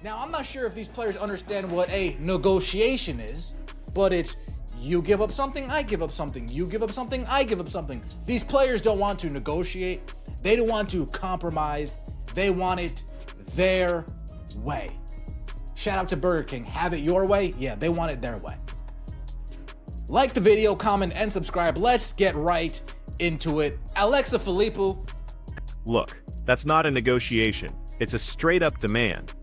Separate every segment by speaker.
Speaker 1: Now, I'm not sure if these players understand what a negotiation is, but it's you give up something, I give up something, you give up something, I give up something. These players don't want to negotiate. They don't want to compromise. They want it their way. Shout out to Burger King. Have it your way? Yeah, they want it their way. Like the video, comment, and subscribe. Let's get right into it. Alexa Filippo.
Speaker 2: Look, that's not a negotiation. It's a straight-up demand.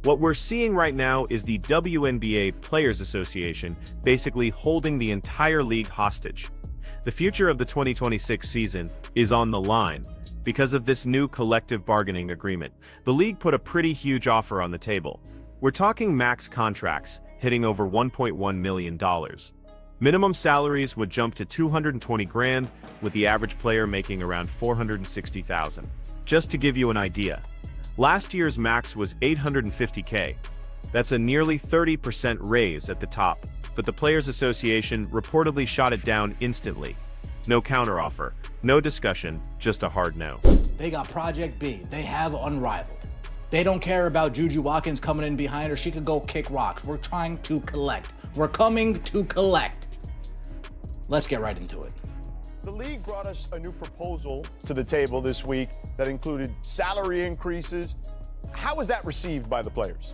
Speaker 2: What we're seeing right now is the WNBA Players Association basically holding the entire league hostage. The future of the 2026 season is on the line because of this new collective bargaining agreement. The league put a pretty huge offer on the table. We're talking max contracts hitting over $1.1 million. Minimum salaries would jump to $220 grand, with the average player making around $460,000. Just to give you an idea, last year's max was $850K. That's a nearly 30% raise at the top, but the Players Association reportedly shot it down instantly. No counteroffer, no discussion, just a hard no.
Speaker 1: They got Project B. They have unrivaled. They don't care about Juju Watkins coming in behind her. She could go kick rocks. We're trying to collect. We're coming to collect. Let's get right into it.
Speaker 3: The league brought us a new proposal to the table this week that included salary increases. How was that received by the players?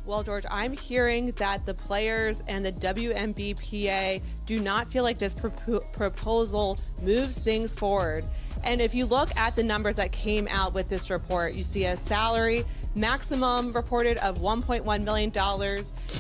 Speaker 4: Well, George, I'm hearing that the players and the WNBPA do not feel like this proposal moves things forward. And if you look at the numbers that came out with this report, you see a salary maximum reported of $1.1 million,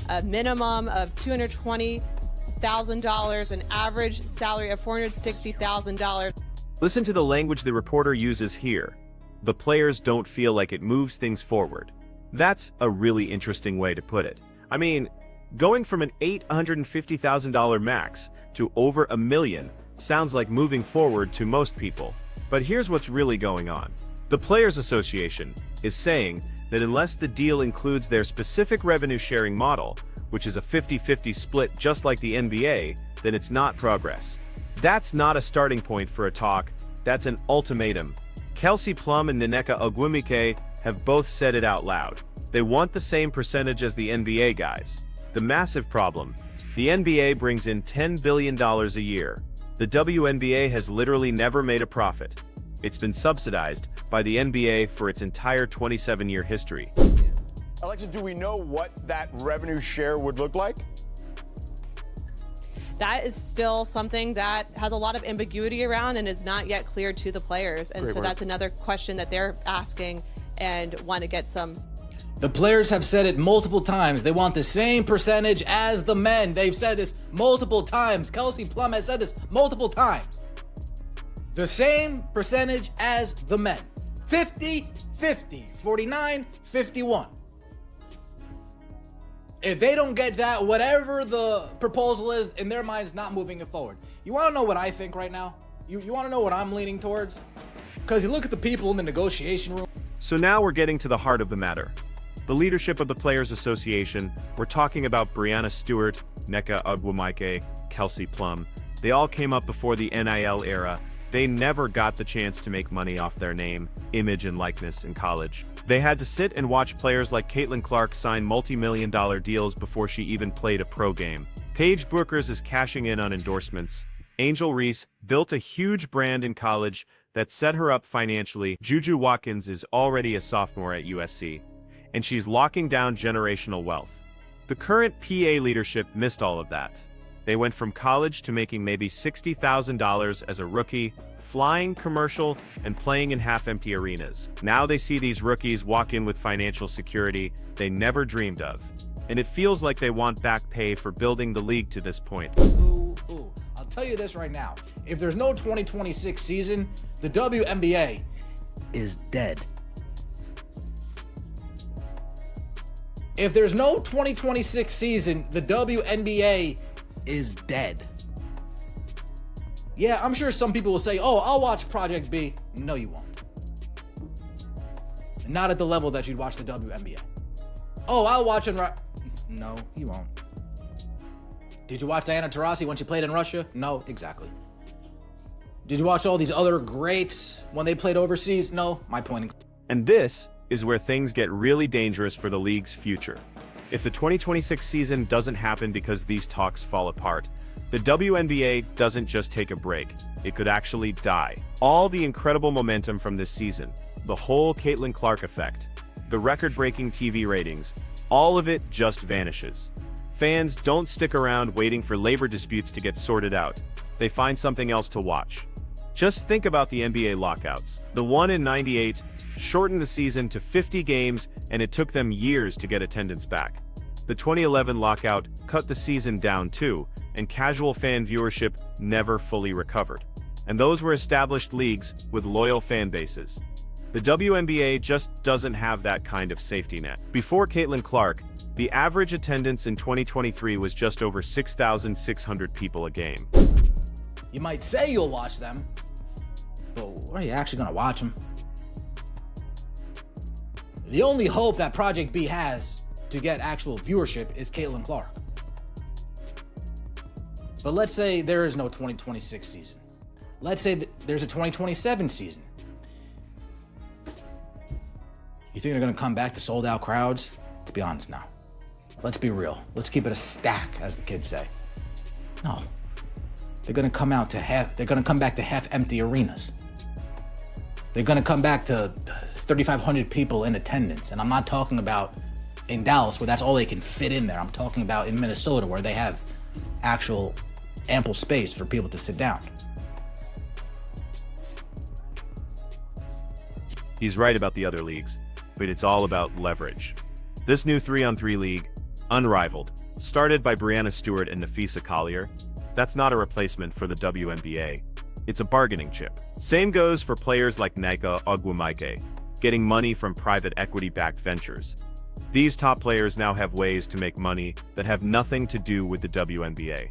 Speaker 4: a minimum of $220,000, an average salary of $460,000.
Speaker 2: Listen to the language the reporter uses here. The players don't feel like it moves things forward. That's a really interesting way to put it. I mean, going from an $850,000 max to over $1 million sounds like moving forward to most people. But here's what's really going on. The Players Association is saying that unless the deal includes their specific revenue sharing model, which is a 50-50 split just like the NBA, then it's not progress. That's not a starting point for a talk, that's an ultimatum. Kelsey Plum and Nneka Ogwumike have both said it out loud. They want the same percentage as the NBA guys. The massive problem: the NBA brings in $10 billion a year. The WNBA has literally never made a profit. It's been subsidized by the NBA for its entire 27-year history.
Speaker 3: Alexa, do we know what that revenue share would look like?
Speaker 4: That is still something that has a lot of ambiguity around and is not yet clear to the players. And so that's another question that they're asking and want to get some.
Speaker 1: The players have said it multiple times. They want the same percentage as the men. They've said this multiple times. Kelsey Plum has said this multiple times. The same percentage as the men. 50-50, 49-51. If they don't get that, whatever the proposal is, in their minds, not moving it forward. You want to know what I think right now? You want to know what I'm leaning towards? Because you look at the people in the negotiation room.
Speaker 2: So now we're getting to the heart of the matter. The leadership of the Players Association, we're talking about Breanna Stewart, Nneka Ogwumike, Kelsey Plum. They all came up before the NIL era. They never got the chance to make money off their name, image, and likeness in college. They had to sit and watch players like Caitlin Clark sign multi-million-dollar deals before she even played a pro game. Paige Bueckers is cashing in on endorsements. Angel Reese built a huge brand in college that set her up financially. Juju Watkins is already a sophomore at USC, and she's locking down generational wealth. The current PA leadership missed all of that. They went from college to making maybe $60,000 as a rookie, flying commercial, and playing in half-empty arenas. Now they see these rookies walk in with financial security they never dreamed of. And it feels like they want back pay for building the league to this point.
Speaker 1: I'll tell you this right now. If there's no 2026 season, the WNBA is dead. If there's no 2026 season, the WNBA is dead. Yeah, I'm sure some people will say, oh, I'll watch Project B. No, you won't. Not at the level that you'd watch the WNBA. Oh, I'll watch it. No, you won't. Did you watch Diana Taurasi when she played in Russia? No, exactly. Did you watch all these other greats when they played overseas? No, my point.
Speaker 2: And this is where things get really dangerous for the league's future. If the 2026 season doesn't happen because these talks fall apart, the WNBA doesn't just take a break, it could actually die. All the incredible momentum from this season, the whole Caitlin Clark effect, the record-breaking TV ratings, all of it just vanishes. Fans don't stick around waiting for labor disputes to get sorted out. They find something else to watch. Just think about the NBA lockouts. The one in '98 shortened the season to 50 games, and it took them years to get attendance back. The 2011 lockout cut the season down too, and casual fan viewership never fully recovered. And those were established leagues with loyal fan bases. The WNBA just doesn't have that kind of safety net. Before Caitlin Clark, the average attendance in 2023 was just over 6,600 people a game.
Speaker 1: You might say you'll watch them, but are you actually gonna watch them? The only hope that Project B has to get actual viewership is Caitlin Clark. But let's say there is no 2026 season. Let's say there's a 2027 season. You think they're gonna come back to sold out crowds? Let's be honest now. Let's be real. Let's keep it a stack, as the kids say. No. They're gonna come back to half empty arenas. They're gonna come back to 3,500 people in attendance. And I'm not talking about in Dallas, where that's all they can fit in there. I'm talking about in Minnesota, where they have actual ample space for people to sit down.
Speaker 2: He's right about the other leagues, but it's all about leverage. This new 3-on-3 league, unrivaled, started by Breanna Stewart and Nafisa Collier, that's not a replacement for the WNBA. It's a bargaining chip. Same goes for players like Nneka Ogwumike, getting money from private equity-backed ventures. These top players now have ways to make money that have nothing to do with the WNBA.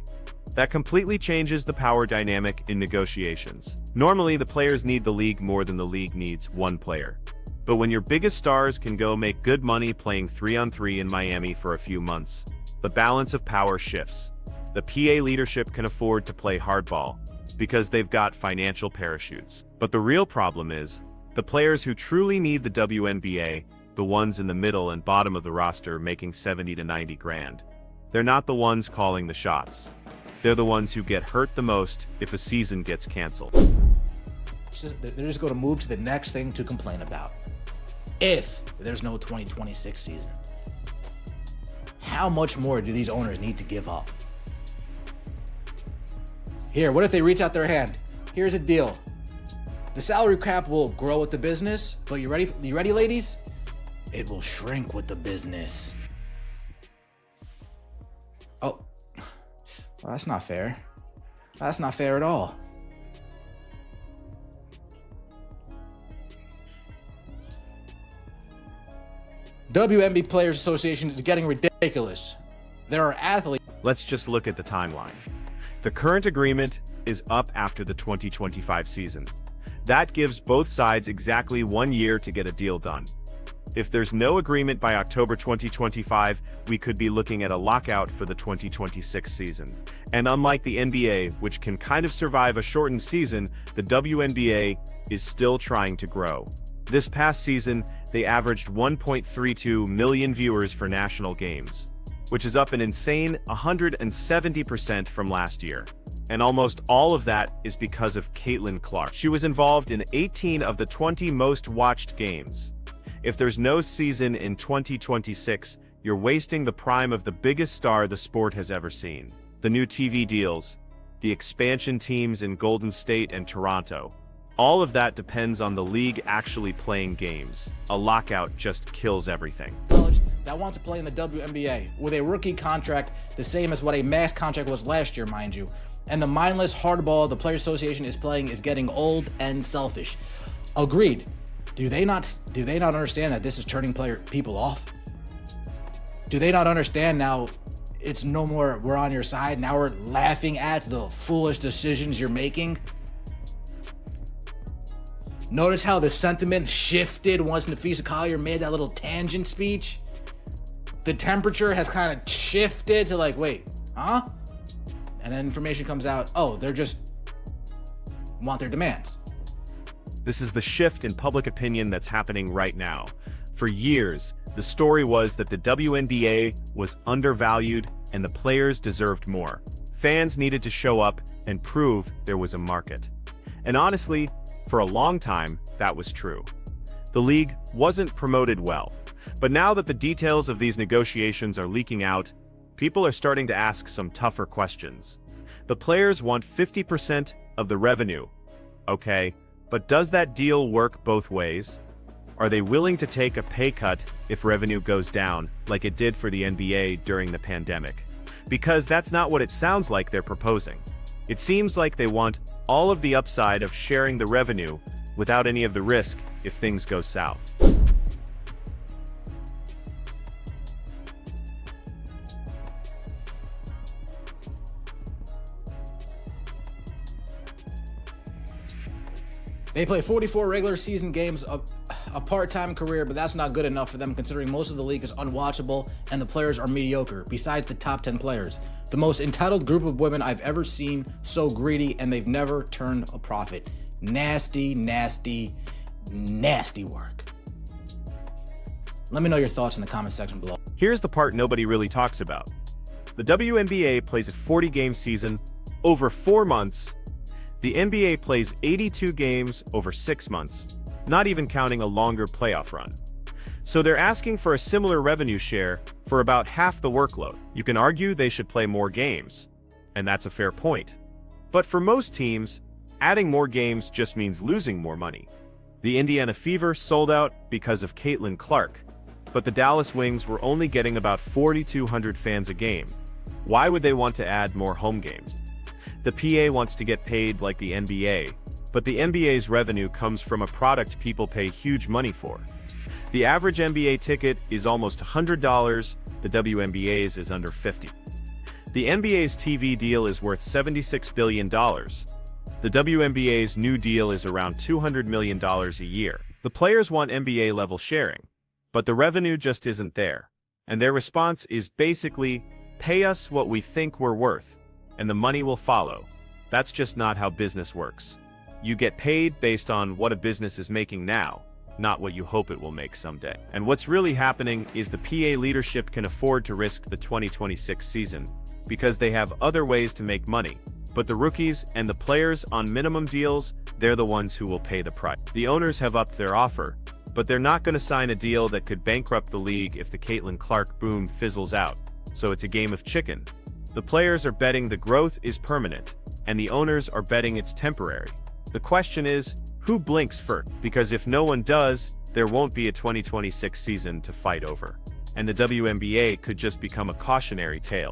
Speaker 2: That completely changes the power dynamic in negotiations. Normally, the players need the league more than the league needs one player. But when your biggest stars can go make good money playing 3-on-3 in Miami for a few months, the balance of power shifts. The PA leadership can afford to play hardball because they've got financial parachutes. But the real problem is, the players who truly need the WNBA, the ones in the middle and bottom of the roster making 70 to 90 grand, they're not the ones calling the shots. They're the ones who get hurt the most if a season gets canceled.
Speaker 1: They're just going to move to the next thing to complain about. If there's no 2026 season, how much more do these owners need to give up? Here, what if they reach out their hand? Here's the deal. The salary cap will grow with the business, but you ready, ladies? It will shrink with the business. Oh, well, that's not fair. That's not fair at all. WNBA Players Association is getting ridiculous. There are athletes.
Speaker 2: Let's just look at the timeline. The current agreement is up after the 2025 season. That gives both sides exactly 1 year to get a deal done. If there's no agreement by October 2025, we could be looking at a lockout for the 2026 season. And unlike the NBA, which can kind of survive a shortened season, the WNBA is still trying to grow. This past season, they averaged 1.32 million viewers for national games, which is up an insane 170% from last year. And almost all of that is because of Caitlin Clark. She was involved in 18 of the 20 most watched games. If there's no season in 2026, you're wasting the prime of the biggest star the sport has ever seen. The new TV deals, the expansion teams in Golden State and Toronto, all of that depends on the league actually playing games. A lockout just kills everything.
Speaker 1: That want to play in the WNBA with a rookie contract the same as what a max contract was last year, mind you. And the mindless hardball the Players Association is playing is getting old and selfish. Agreed. Do they not understand that this is turning people off? Do they not understand now it's no more we're on your side, now we're laughing at the foolish decisions you're making? Notice how the sentiment shifted once Nafisa Collier made that little tangent speech? The temperature has kind of shifted to like, wait, huh? And then information comes out, oh, they're just want their demands.
Speaker 2: This is the shift in public opinion that's happening right now. For years, the story was that the WNBA was undervalued and the players deserved more. Fans needed to show up and prove there was a market. And honestly, for a long time, that was true. The league wasn't promoted well. But now that the details of these negotiations are leaking out, people are starting to ask some tougher questions. The players want 50% of the revenue. Okay, but does that deal work both ways? Are they willing to take a pay cut if revenue goes down, like it did for the NBA during the pandemic? Because that's not what it sounds like they're proposing. It seems like they want all of the upside of sharing the revenue without any of the risk if things go south.
Speaker 1: They play 44 regular season games, a part-time career, but that's not good enough for them considering most of the league is unwatchable and the players are mediocre, besides the top 10 players. The most entitled group of women I've ever seen, so greedy, and they've never turned a profit. Nasty, nasty, nasty work. Let me know your thoughts in the comment section below.
Speaker 2: Here's the part nobody really talks about. The WNBA plays a 40-game season over 4 months. The NBA plays 82 games over 6 months, not even counting a longer playoff run. So they're asking for a similar revenue share for about half the workload. You can argue they should play more games, and that's a fair point. But for most teams, adding more games just means losing more money. The Indiana Fever sold out because of Caitlin Clark, but the Dallas Wings were only getting about 4,200 fans a game. Why would they want to add more home games? The PA wants to get paid like the NBA, but the NBA's revenue comes from a product people pay huge money for. The average NBA ticket is almost $100, the WNBA's is under $50. The NBA's TV deal is worth $76 billion. The WNBA's new deal is around $200 million a year. The players want NBA-level sharing, but the revenue just isn't there. And their response is basically, pay us what we think we're worth, and the money will follow. That's just not how business works. You get paid based on what a business is making now, not what you hope it will make someday. And what's really happening is the PA leadership can afford to risk the 2026 season because they have other ways to make money. But the rookies and the players on minimum deals, they're the ones who will pay the price. The owners have upped their offer, but they're not going to sign a deal that could bankrupt the league if the Caitlin Clark boom fizzles out. So it's a game of chicken. The players are betting the growth is permanent, and the owners are betting it's temporary. The question is, who blinks first? Because if no one does, there won't be a 2026 season to fight over. And the WNBA could just become a cautionary tale.